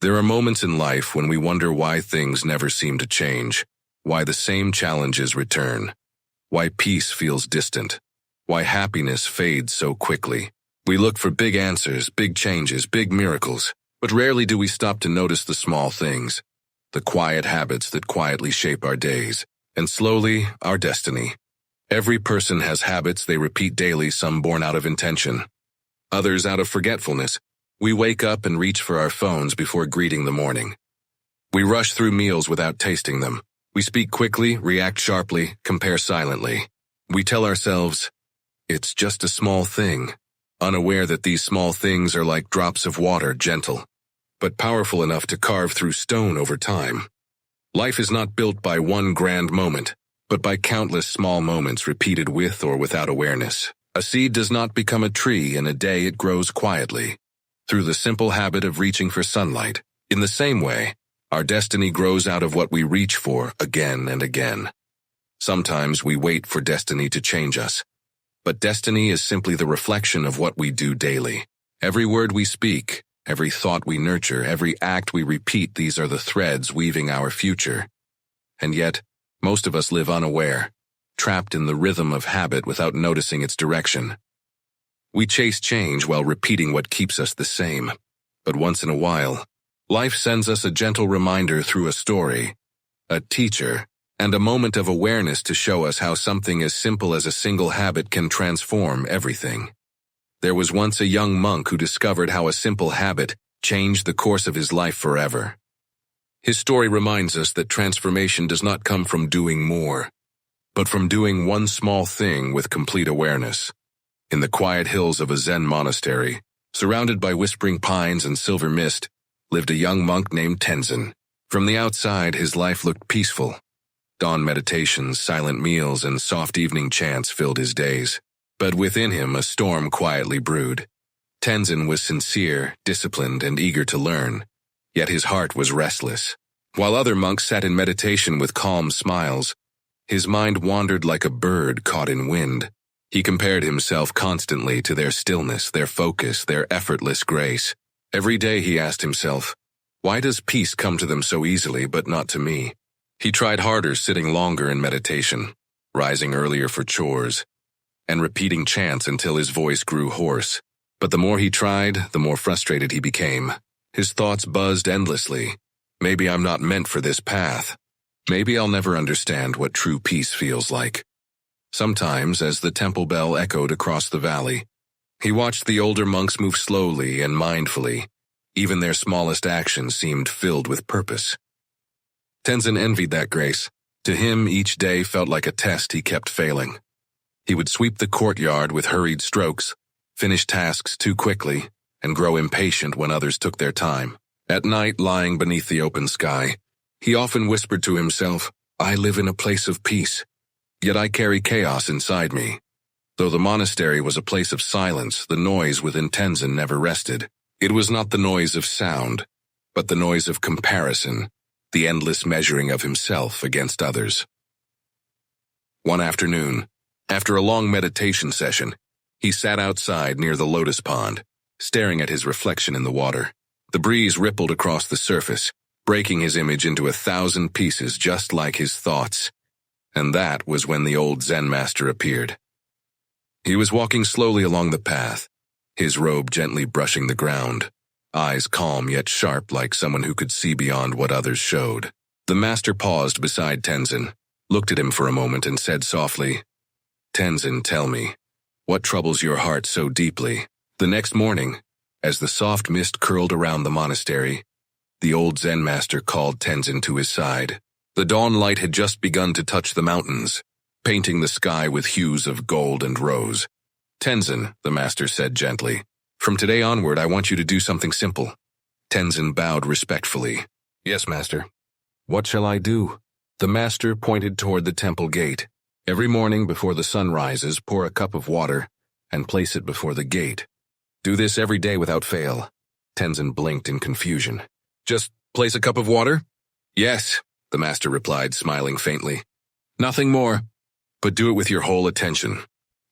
There are moments in life when we wonder why things never seem to change, why the same challenges return, why peace feels distant, why happiness fades so quickly. We look for big answers, big changes, big miracles, but rarely do we stop to notice the small things, the quiet habits that quietly shape our days, and slowly, our destiny. Every person has habits they repeat daily, some born out of intention, others out of forgetfulness. We wake up and reach for our phones before greeting the morning. We rush through meals without tasting them. We speak quickly, react sharply, compare silently. We tell ourselves, it's just a small thing, unaware that these small things are like drops of water, gentle, but powerful enough to carve through stone over time. Life is not built by one grand moment, but by countless small moments repeated with or without awareness. A seed does not become a tree in a day, it grows quietly, through the simple habit of reaching for sunlight. In the same way, our destiny grows out of what we reach for again and again. Sometimes we wait for destiny to change us, but destiny is simply the reflection of what we do daily. Every word we speak, every thought we nurture, every act we repeat, these are the threads weaving our future. And yet, most of us live unaware, trapped in the rhythm of habit without noticing its direction. We chase change while repeating what keeps us the same. But once in a while, life sends us a gentle reminder through a story, a teacher, and a moment of awareness to show us how something as simple as a single habit can transform everything. There was once a young monk who discovered how a simple habit changed the course of his life forever. His story reminds us that transformation does not come from doing more, but from doing one small thing with complete awareness. In the quiet hills of a Zen monastery, surrounded by whispering pines and silver mist, lived a young monk named Tenzin. From the outside, his life looked peaceful. Dawn meditations, silent meals, and soft evening chants filled his days. But within him, a storm quietly brewed. Tenzin was sincere, disciplined, and eager to learn, yet his heart was restless. While other monks sat in meditation with calm smiles, his mind wandered like a bird caught in wind. He compared himself constantly to their stillness, their focus, their effortless grace. Every day he asked himself, why does peace come to them so easily but not to me? He tried harder, sitting longer in meditation, rising earlier for chores, and repeating chants until his voice grew hoarse. But the more he tried, the more frustrated he became. His thoughts buzzed endlessly. Maybe I'm not meant for this path. Maybe I'll never understand what true peace feels like. Sometimes, as the temple bell echoed across the valley, he watched the older monks move slowly and mindfully. Even their smallest actions seemed filled with purpose. Tenzin envied that grace. To him, each day felt like a test he kept failing. He would sweep the courtyard with hurried strokes, finish tasks too quickly, and grow impatient when others took their time. At night, lying beneath the open sky, he often whispered to himself, I live in a place of peace, yet I carry chaos inside me. Though the monastery was a place of silence, the noise within Tenzin never rested. It was not the noise of sound, but the noise of comparison, the endless measuring of himself against others. One afternoon, after a long meditation session, he sat outside near the lotus pond, staring at his reflection in the water. The breeze rippled across the surface, breaking his image into 1,000 pieces just like his thoughts. And that was when the old Zen master appeared. He was walking slowly along the path, his robe gently brushing the ground, eyes calm yet sharp like someone who could see beyond what others showed. The master paused beside Tenzin, looked at him for a moment and said softly, Tenzin, tell me, what troubles your heart so deeply? The next morning, as the soft mist curled around the monastery, the old Zen master called Tenzin to his side. The dawn light had just begun to touch the mountains, painting the sky with hues of gold and rose. Tenzin, the master said gently, from today onward I want you to do something simple. Tenzin bowed respectfully. Yes, master. What shall I do? The master pointed toward the temple gate. Every morning before the sun rises, pour a cup of water and place it before the gate. Do this every day without fail. Tenzin blinked in confusion. Just place a cup of water? Yes, the master replied, smiling faintly. Nothing more, but do it with your whole attention.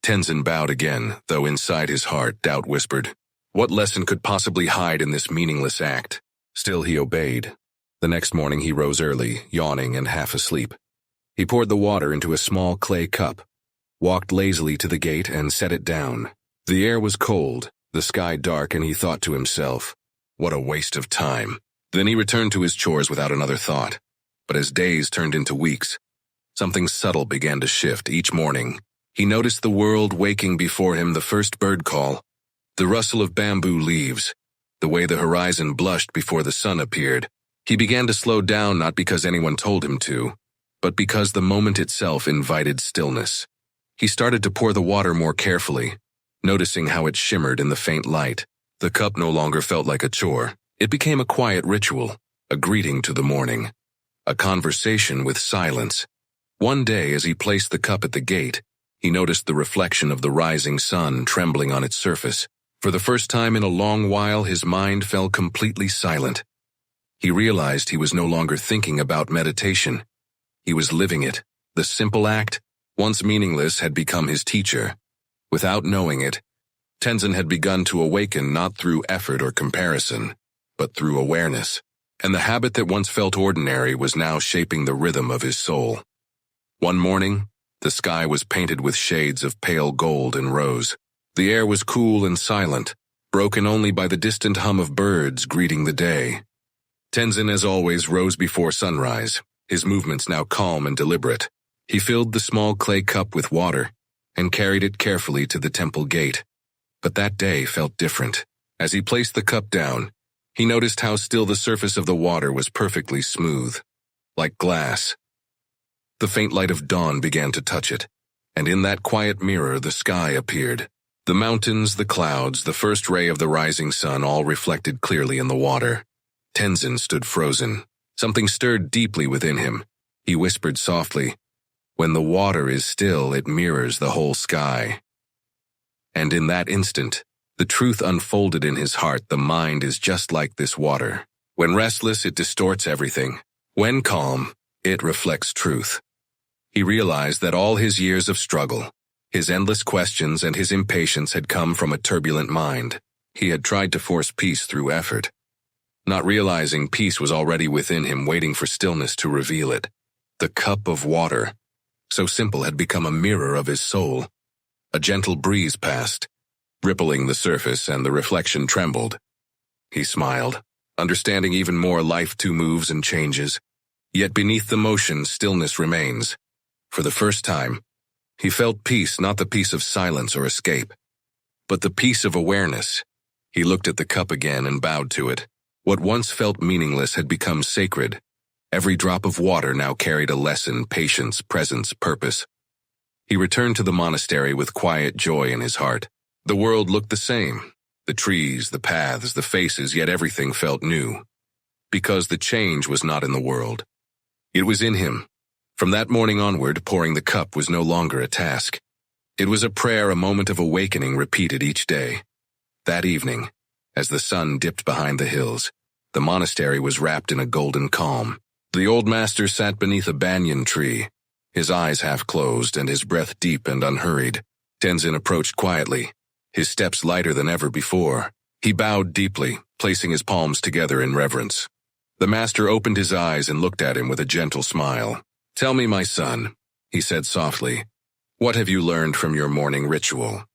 Tenzin bowed again, though inside his heart doubt whispered. What lesson could possibly hide in this meaningless act? Still he obeyed. The next morning he rose early, yawning and half asleep. He poured the water into a small clay cup, walked lazily to the gate and set it down. The air was cold, the sky dark, and he thought to himself, what a waste of time. Then he returned to his chores without another thought. But as days turned into weeks, something subtle began to shift. Each morning, he noticed the world waking before him, the first bird call, the rustle of bamboo leaves, the way the horizon blushed before the sun appeared. He began to slow down, not because anyone told him to, but because the moment itself invited stillness. He started to pour the water more carefully, noticing how it shimmered in the faint light. The cup no longer felt like a chore. It became a quiet ritual, a greeting to the morning, a conversation with silence. One day, as he placed the cup at the gate, he noticed the reflection of the rising sun trembling on its surface. For the first time in a long while, his mind fell completely silent. He realized he was no longer thinking about meditation. He was living it. The simple act, once meaningless, had become his teacher. Without knowing it, Tenzin had begun to awaken, not through effort or comparison, but through awareness. And the habit that once felt ordinary was now shaping the rhythm of his soul. One morning, the sky was painted with shades of pale gold and rose. The air was cool and silent, broken only by the distant hum of birds greeting the day. Tenzin, as always, rose before sunrise, his movements now calm and deliberate. He filled the small clay cup with water and carried it carefully to the temple gate. But that day felt different. As he placed the cup down, he noticed how still the surface of the water was, perfectly smooth, like glass. The faint light of dawn began to touch it, and in that quiet mirror the sky appeared. The mountains, the clouds, the first ray of the rising sun, all reflected clearly in the water. Tenzin stood frozen. Something stirred deeply within him. He whispered softly, "When the water is still, it mirrors the whole sky." And in that instant, the truth unfolded in his heart. The mind is just like this water. When restless, it distorts everything. When calm, it reflects truth. He realized that all his years of struggle, his endless questions and his impatience had come from a turbulent mind. He had tried to force peace through effort, not realizing peace was already within him, waiting for stillness to reveal it. The cup of water, so simple, had become a mirror of his soul. A gentle breeze passed, rippling the surface, and the reflection trembled. He smiled, understanding even more life too moves and changes. Yet beneath the motion, stillness remains. For the first time, he felt peace, not the peace of silence or escape, but the peace of awareness. He looked at the cup again and bowed to it. What once felt meaningless had become sacred. Every drop of water now carried a lesson: patience, presence, purpose. He returned to the monastery with quiet joy in his heart. The world looked the same. The trees, the paths, the faces, yet everything felt new. Because the change was not in the world. It was in him. From that morning onward, pouring the cup was no longer a task. It was a prayer, a moment of awakening repeated each day. That evening, as the sun dipped behind the hills, the monastery was wrapped in a golden calm. The old master sat beneath a banyan tree, his eyes half closed and his breath deep and unhurried. Tenzin approached quietly, his steps lighter than ever before. He bowed deeply, placing his palms together in reverence. The master opened his eyes and looked at him with a gentle smile. "Tell me, my son," he said softly, "what have you learned from your morning ritual?"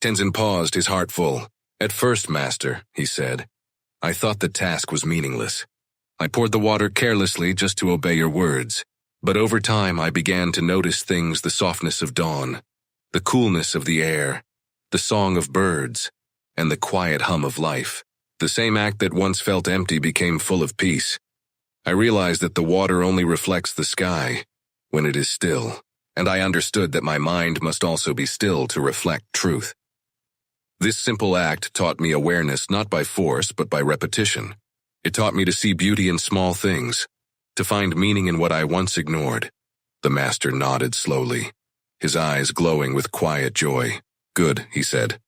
Tenzin paused, his heart full. "At first, master," he said, "I thought the task was meaningless. I poured the water carelessly just to obey your words. But over time I began to notice things: the softness of dawn, the coolness of the air, the song of birds, and the quiet hum of life. The same act that once felt empty became full of peace. I realized that the water only reflects the sky when it is still, and I understood that my mind must also be still to reflect truth. This simple act taught me awareness, not by force but by repetition. It taught me to see beauty in small things, to find meaning in what I once ignored." The master nodded slowly, his eyes glowing with quiet joy. "Good," he said.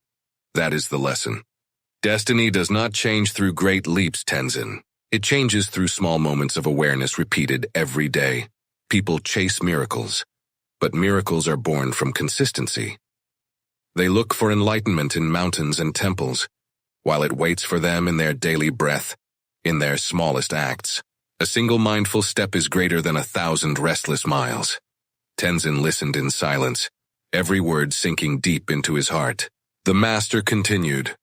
"That is the lesson. Destiny does not change through great leaps, Tenzin. It changes through small moments of awareness repeated every day. People chase miracles, but miracles are born from consistency. They look for enlightenment in mountains and temples, while it waits for them in their daily breath. in their smallest acts. A single mindful step is greater than 1,000 restless miles. Tenzin listened in silence, every word sinking deep into his heart. The master continued.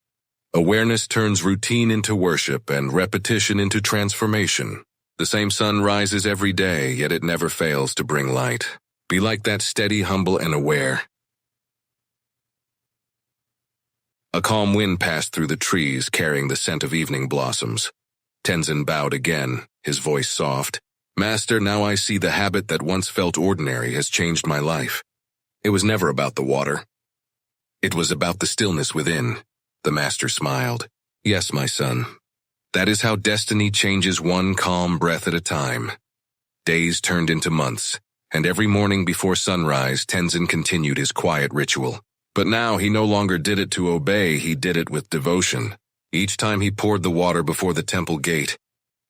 Awareness turns routine into worship and repetition into transformation. The same sun rises every day, yet it never fails to bring light. Be like that, steady, humble, and aware. A calm wind passed through the trees, carrying the scent of evening blossoms. Tenzin bowed again, his voice soft. Master, now I see the habit that once felt ordinary has changed my life. It was never about the water. It was about the stillness within. The master smiled. Yes, my son. That is how destiny changes, one calm breath at a time. Days turned into months, and every morning before sunrise, Tenzin continued his quiet ritual. But now he no longer did it to obey, he did it with devotion. Each time he poured the water before the temple gate,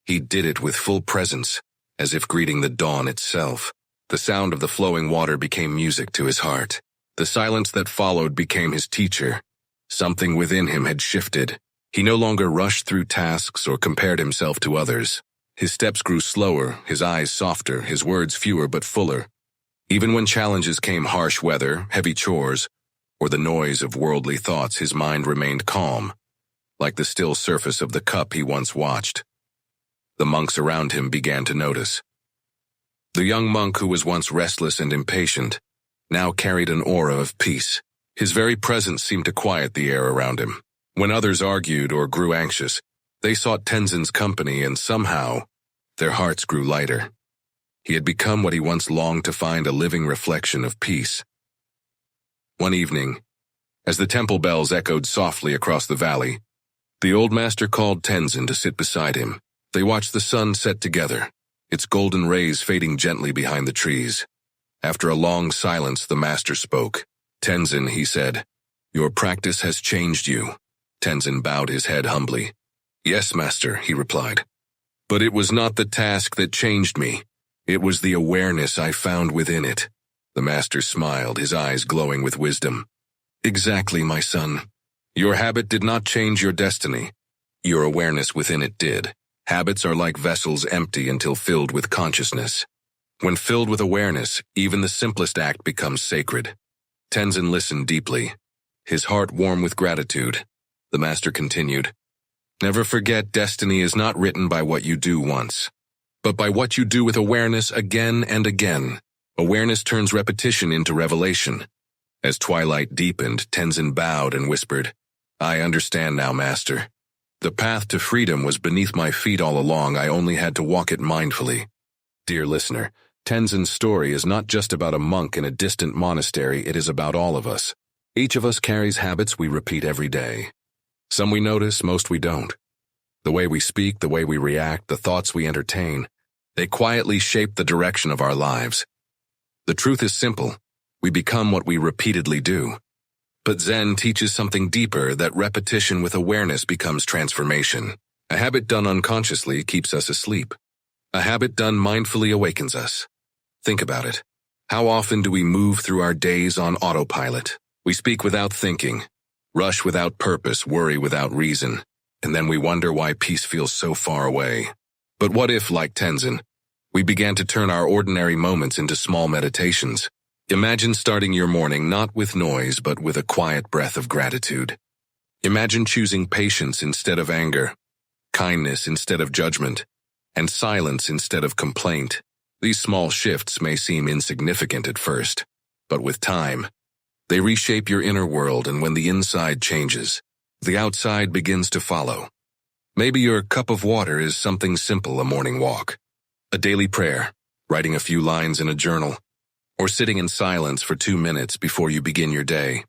he did it with full presence, as if greeting the dawn itself. The sound of the flowing water became music to his heart. The silence that followed became his teacher. Something within him had shifted. He no longer rushed through tasks or compared himself to others. His steps grew slower, his eyes softer, his words fewer but fuller. Even when challenges came, harsh weather, heavy chores, or the noise of worldly thoughts, his mind remained calm, like the still surface of the cup he once watched. The monks around him began to notice. The young monk who was once restless and impatient now carried an aura of peace. His very presence seemed to quiet the air around him. When others argued or grew anxious, they sought Tenzin's company, and somehow their hearts grew lighter. He had become what he once longed to find, a living reflection of peace. One evening, as the temple bells echoed softly across the valley, the old master called Tenzin to sit beside him. They watched the sun set together, its golden rays fading gently behind the trees. After a long silence, the master spoke. Tenzin, he said, your practice has changed you. Tenzin bowed his head humbly. Yes, master, he replied. But it was not the task that changed me. It was the awareness I found within it. The master smiled, his eyes glowing with wisdom. Exactly, my son. Your habit did not change your destiny. Your awareness within it did. Habits are like vessels, empty until filled with consciousness. When filled with awareness, even the simplest act becomes sacred. Tenzin listened deeply, his heart warm with gratitude. The master continued, never forget, destiny is not written by what you do once, but by what you do with awareness again and again. Awareness turns repetition into revelation. As twilight deepened, Tenzin bowed and whispered, I understand now, master. The path to freedom was beneath my feet all along. I only had to walk it mindfully. Dear listener, Tenzin's story is not just about a monk in a distant monastery. It is about all of us. Each of us carries habits we repeat every day. Some we notice, most we don't. The way we speak, the way we react, the thoughts we entertain, they quietly shape the direction of our lives. The truth is simple. We become what we repeatedly do. But Zen teaches something deeper, that repetition with awareness becomes transformation. A habit done unconsciously keeps us asleep. A habit done mindfully awakens us. Think about it. How often do we move through our days on autopilot? We speak without thinking, rush without purpose, worry without reason, and then we wonder why peace feels so far away. But what if, like Tenzin, we began to turn our ordinary moments into small meditations? Imagine starting your morning not with noise, but with a quiet breath of gratitude. Imagine choosing patience instead of anger, kindness instead of judgment, and silence instead of complaint. These small shifts may seem insignificant at first, but with time, they reshape your inner world, and when the inside changes, the outside begins to follow. Maybe your cup of water is something simple, a morning walk, a daily prayer, writing a few lines in a journal, or sitting in silence for 2 minutes before you begin your day.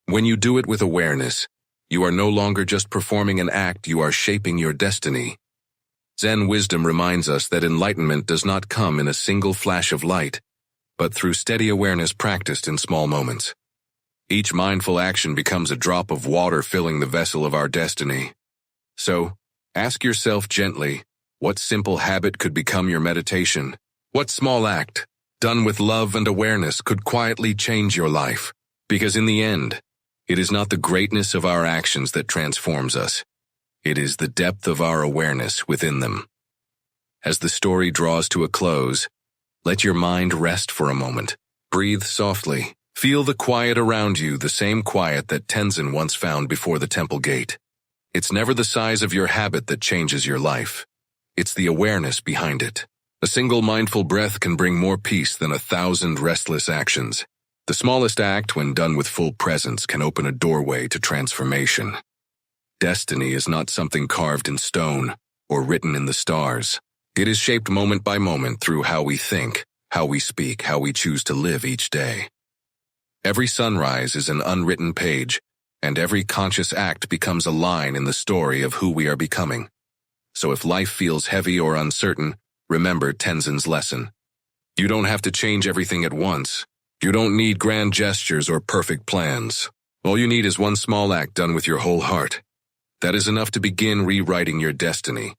When you do it with awareness, you are no longer just performing an act, you are shaping your destiny. Zen wisdom reminds us that enlightenment does not come in a single flash of light, but through steady awareness practiced in small moments. Each mindful action becomes a drop of water filling the vessel of our destiny. So, ask yourself gently, what simple habit could become your meditation? What small act, done with love and awareness, could quietly change your life? Because in the end, it is not the greatness of our actions that transforms us. It is the depth of our awareness within them. As the story draws to a close, let your mind rest for a moment. Breathe softly. Feel the quiet around you, the same quiet that Tenzin once found before the temple gate. It's never the size of your habit that changes your life. It's the awareness behind it. A single mindful breath can bring more peace than 1,000 restless actions. The smallest act, when done with full presence, can open a doorway to transformation. Destiny is not something carved in stone or written in the stars. It is shaped moment by moment through how we think, how we speak, how we choose to live each day. Every sunrise is an unwritten page, and every conscious act becomes a line in the story of who we are becoming. So if life feels heavy or uncertain, remember Tenzin's lesson. You don't have to change everything at once. You don't need grand gestures or perfect plans. All you need is one small act done with your whole heart. That is enough to begin rewriting your destiny.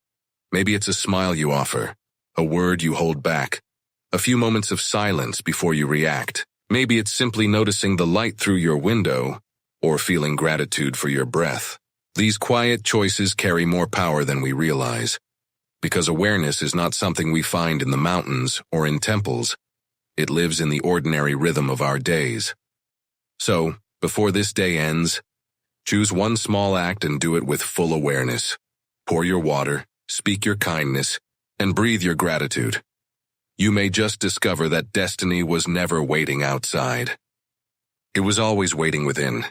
Maybe it's a smile you offer, a word you hold back, a few moments of silence before you react. Maybe it's simply noticing the light through your window or feeling gratitude for your breath. These quiet choices carry more power than we realize, because awareness is not something we find in the mountains or in temples. It lives in the ordinary rhythm of our days. So, before this day ends, choose one small act and do it with full awareness. Pour your water, speak your kindness, and breathe your gratitude. You may just discover that destiny was never waiting outside. It was always waiting within.